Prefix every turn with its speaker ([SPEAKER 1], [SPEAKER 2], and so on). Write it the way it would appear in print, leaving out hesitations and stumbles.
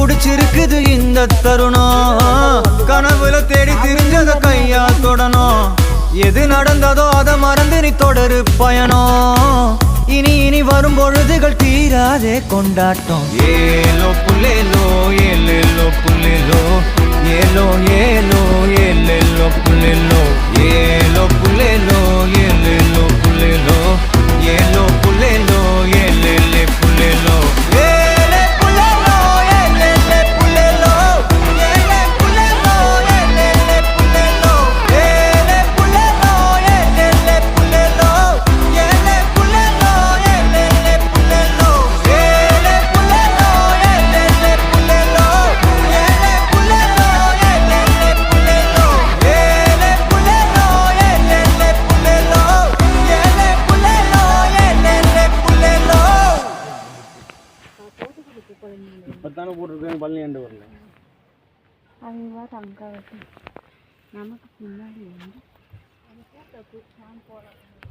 [SPEAKER 1] புடிச்சிருக்குது இந்த தருணம் கனவுல தேடி திரிஞ்சத கையா தொடணும் எது நடந்ததோ அத மறந்து நீ தொடரு பயணம் இனி இனி வரும் பொழுதுகள் தீராதே கொண்டாட்டம் ஏலோ புல்லேலோ ஏலேலோ புல்லேலோ ஏலோ ஏலோ ஏலேலோ புல்லேலோ ஏலோ புல்லேலோ ஏலேலோ புல்லேலோ ஏலோ புல்லேலோ ஏலேலே புல்லேலோ
[SPEAKER 2] இப்பத்தானே போட்டிருக்கேன் பழனி ஆண்டு வரல
[SPEAKER 3] அதுவா தங்க நமக்கு பின்னாடி வந்து போகிறோம்